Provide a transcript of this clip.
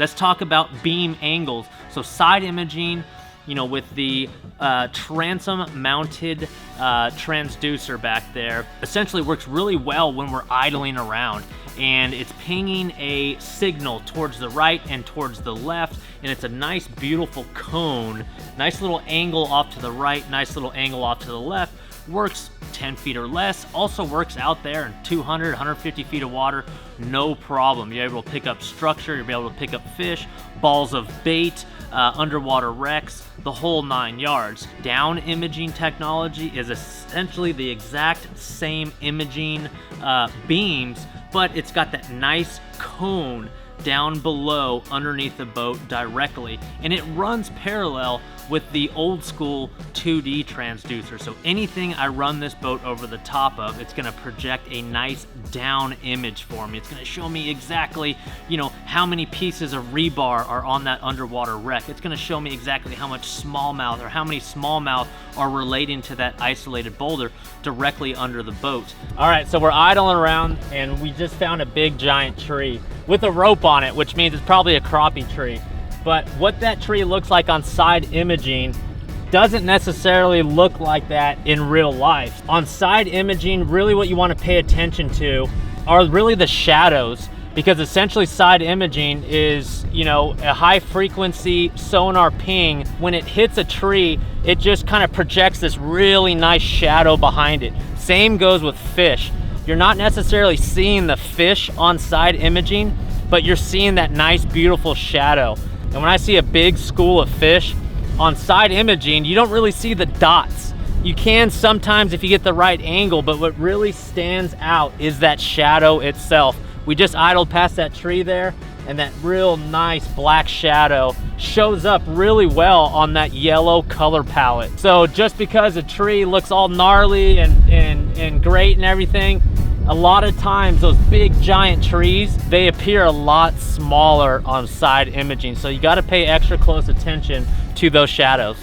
Let's talk about beam angles. So side imaging, you know, with the transom mounted transducer back there, essentially works really well when we're idling around, and it's pinging a signal towards the right and towards the left, and it's a nice beautiful cone, nice little angle off to the right, nice little angle off to the left. Works 10 feet or less, also works out there in 200, 150 feet of water, no problem. You're able to pick up structure, you'll be able to pick up fish, balls of bait, underwater wrecks, the whole 9 yards. Down imaging technology is essentially the exact same imaging beams, but it's got that nice cone down below underneath the boat directly, and it runs parallel with the old school 2D transducer. So anything I run this boat over the top of, it's gonna project a nice down image for me. It's gonna show me exactly, you know, how many pieces of rebar are on that underwater wreck. It's gonna show me exactly how much smallmouth or how many smallmouth are relating to that isolated boulder directly under the boat. All right, so we're idling around and we just found a big giant tree with a rope on it, which means it's probably a crappie tree. But what that tree looks like on side imaging doesn't necessarily look like that in real life. On side imaging, really what you want to pay attention to are really the shadows, because essentially side imaging is, you know, a high frequency sonar ping. When it hits a tree, it just kind of projects this really nice shadow behind it. Same goes with fish. You're not necessarily seeing the fish on side imaging, but you're seeing that nice, beautiful shadow. And when I see a big school of fish on side imaging, you don't really see the dots. You can sometimes if you get the right angle, but what really stands out is that shadow itself. We just idled past that tree there, and that real nice black shadow shows up really well on that yellow color palette. So just because a tree looks all gnarly and great and everything, a lot of times those big giant trees, they appear a lot smaller on side imaging. So you got to pay extra close attention to those shadows.